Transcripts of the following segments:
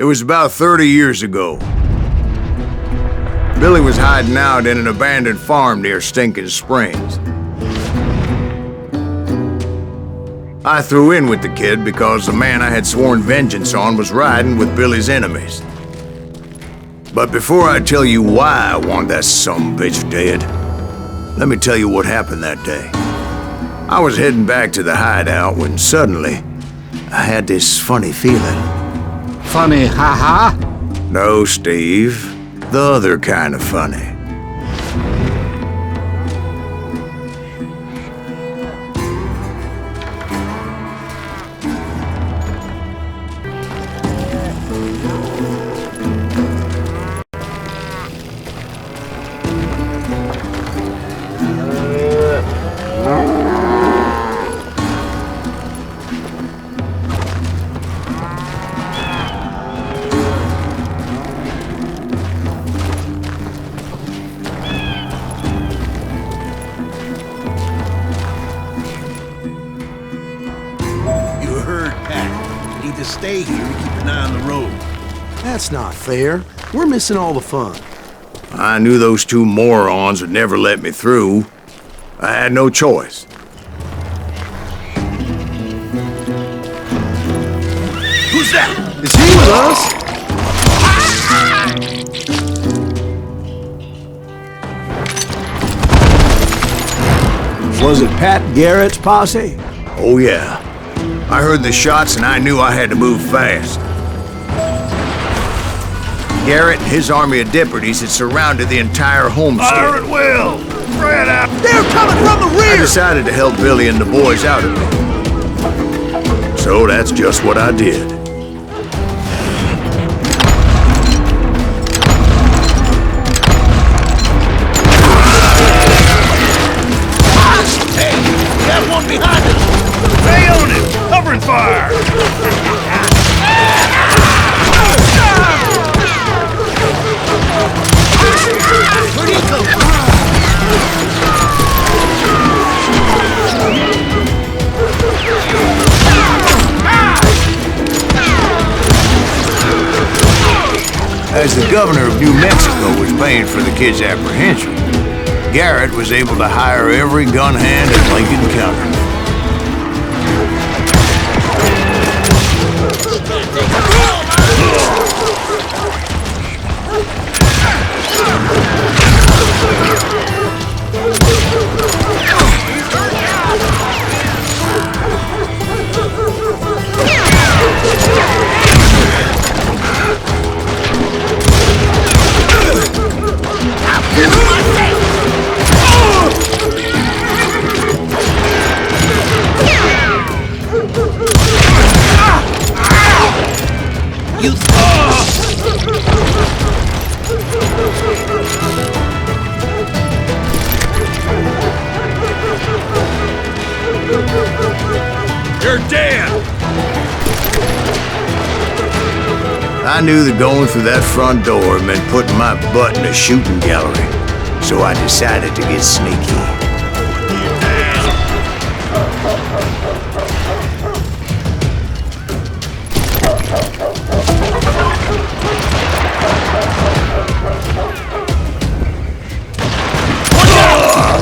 It was about 30 years ago. Billy was hiding out in an abandoned farm near Stinking Springs. I threw in with the kid because the man I had sworn vengeance on was riding with Billy's enemies. But before I tell you why I want that sumbitch dead, let me tell you what happened that day. I was heading back to the hideout when suddenly I had this funny feeling. Funny, haha? No, Steve. The other kind of funny. Stay here and keep an eye on the road. That's not fair. We're missing all the fun. I knew those two morons would never let me through. I had no choice. Who's that? Is he with us? Was it Pat Garrett's posse? Oh yeah. I heard the shots and I knew I had to move fast. Garrett and his army of deputies had surrounded the entire homestead. Fire at will! Spread out! They're coming from the rear! I decided to help Billy and the boys out of it. So that's just what I did. Hey! Got one behind us! Stay on it! Covering fire! Where'd he come from? As the governor of New Mexico was paying for the kid's apprehension, Garrett was able to hire every gun hand in Lincoln County. You're dead! I knew that going through that front door meant putting my butt in a shooting gallery, so I decided to get sneaky.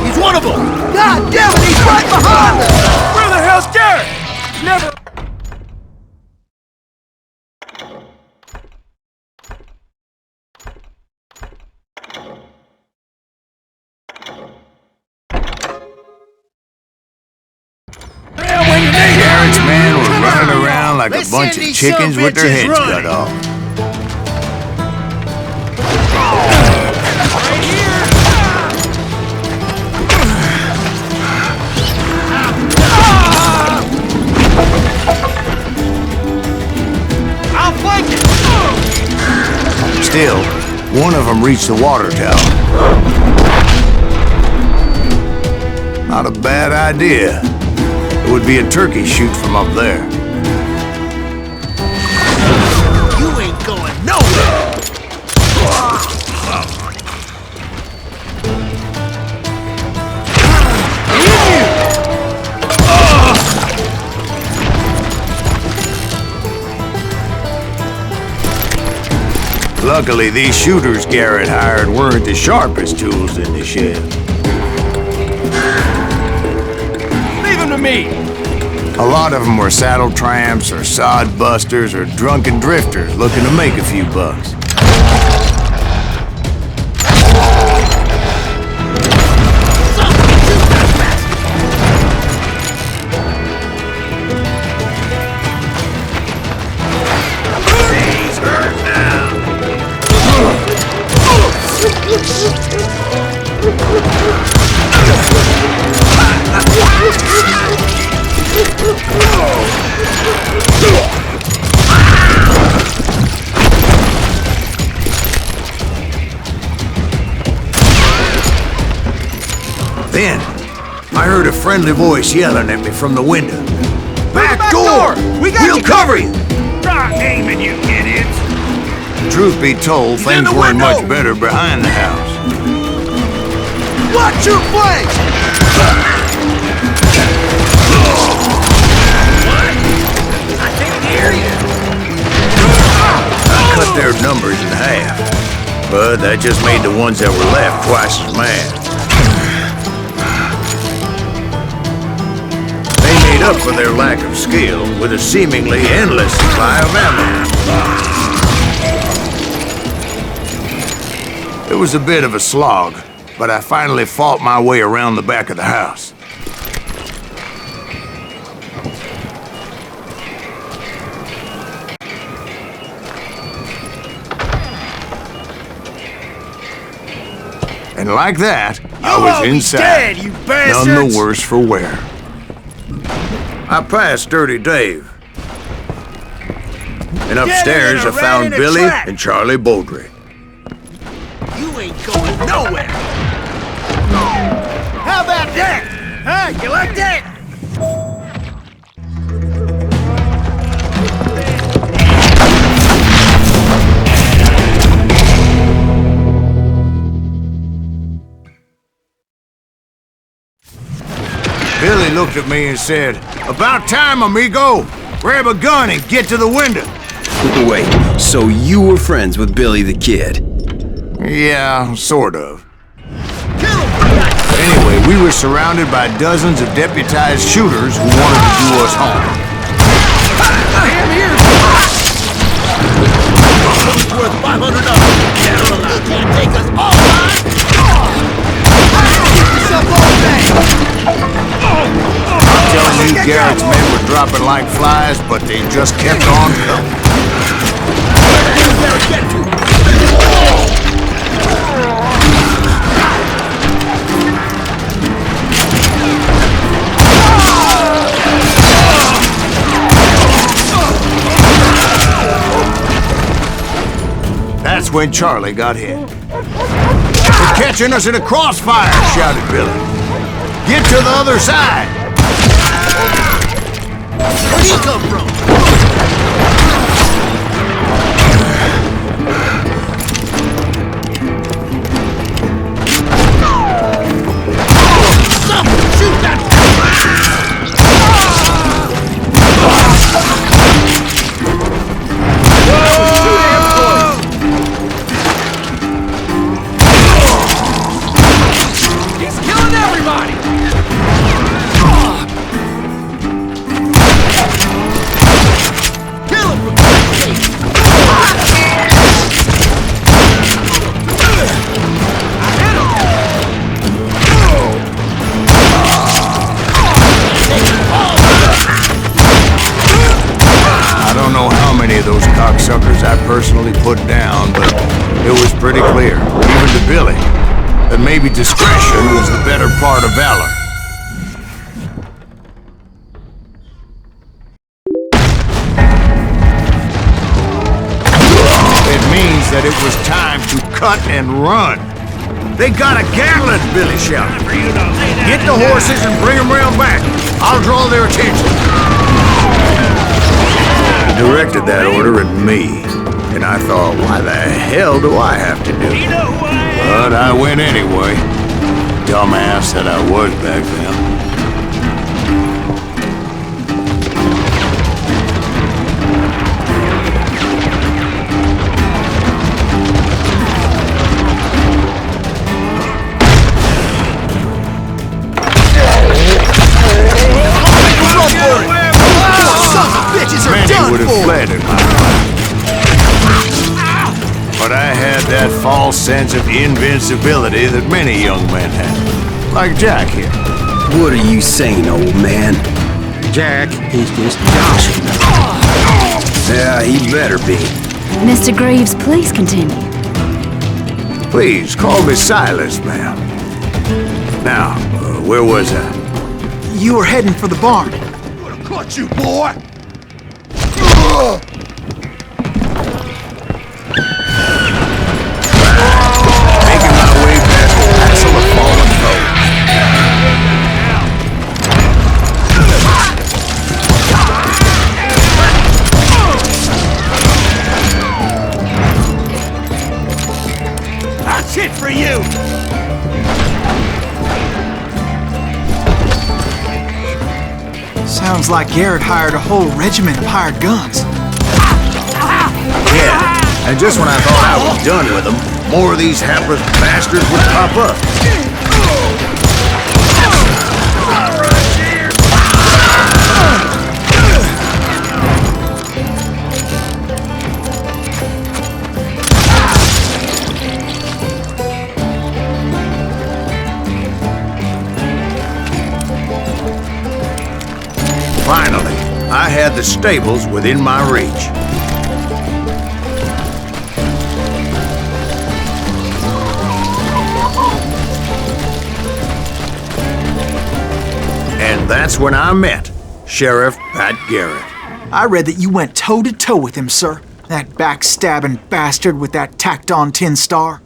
He's one of them! God damn it, he's right behind us! Where the hell's Garrett? Never... Garrett's men were running around like a bunch of chickens with their heads cut off. I'll flank it! Still, one of them reached the water tower. Not a bad idea. It would be a turkey shoot from up there. You ain't going nowhere! Luckily, these shooters Garrett hired weren't the sharpest tools in the shed. Leave him to me! A lot of them were saddle tramps or sod busters or drunken drifters looking to make a few bucks. Then, I heard a friendly voice yelling at me from the window. Back door! We'll cover you! Stop aiming, you idiots! Truth be told, things weren't much better behind the house. Watch your flank! I can't hear you! I cut their numbers in half, but that just made the ones that were left twice as mad. They made up for their lack of skill with a seemingly endless supply of ammo. It was a bit of a slog, but I finally fought my way around the back of the house. And like that, I was inside, dead, you bastards! none the worse for wear. I passed Dirty Dave. And upstairs I found Billy and Charlie Beaudry. You ain't going nowhere! How about that? Huh? You like that? Billy looked at me and said, "About time, amigo! Grab a gun and get to the window!" Wait, so you were friends with Billy the Kid? Yeah, sort of. Anyway, we were surrounded by dozens of deputized shooters who wanted to do us harm. Worth $500. Carolina can't take us all night. I'm telling you, Garrett's men were dropping like flies, but they just kept on coming. You better get to. That's when Charlie got hit. "They're catching us in a crossfire!" shouted Billy. "Get to the other side!" Where'd he come from? Someone shoot that! He's killing everybody! Kill him for Christ's sake! I hit him! I don't know how many of those cocksuckers I personally put down, but it was pretty clear, even to Billy, that maybe discretion was the better part of valor. It means that it was time to cut and run. "They got a Gatling!" Billy shouted. "Get the horses and bring them round back. I'll draw their attention." He directed that order at me, and I thought, why the hell do I have to do it? But I went anyway. Dumbass that I was back then. But I had that false sense of invincibility that many young men have. Like Jack here. What are you saying, old man? Jack is just joshing. Yeah, he better be. Mr. Greaves, please continue. Please, call me Silas, ma'am. Now, where was I? You were heading for the barn. Gonna cut you, boy! Making my way past the hassle of fallen foes. That's it for you! Sounds like Garrett hired a whole regiment of hired guns. Yeah, and just when I thought I was done with them, more of these hapless bastards would pop up. Finally, I had the stables within my reach. And that's when I met Sheriff Pat Garrett. I read that you went toe-to-toe with him, sir. That backstabbing bastard with that tacked-on tin star.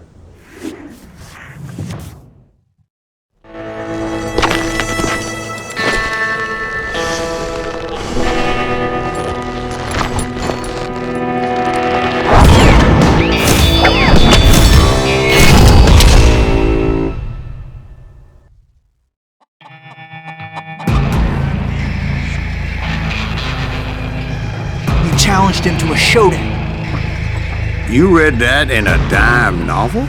Challenged him to a showdown. You read that in a dime novel?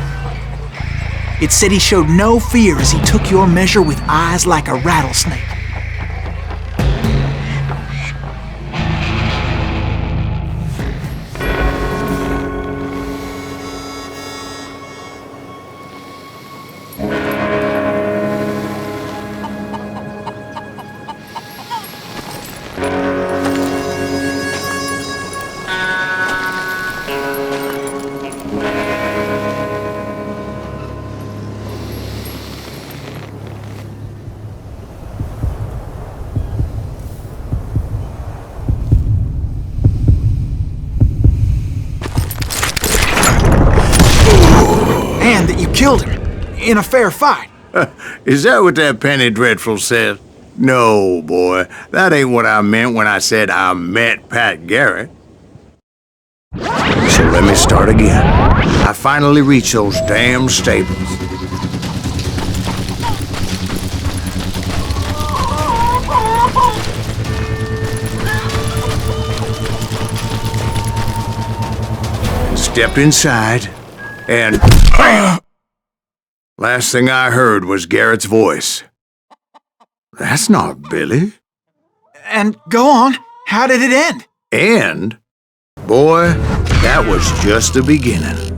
It said he showed no fear as he took your measure with eyes like a rattlesnake. And that you killed him in a fair fight. Is that what that penny dreadful said? No, boy. That ain't what I meant when I said I met Pat Garrett. So let me start again. I finally reached those damn stables. Stepped inside, and last thing I heard was Garrett's voice. That's not Billy. And go on, how did it end? And, boy, that was just the beginning.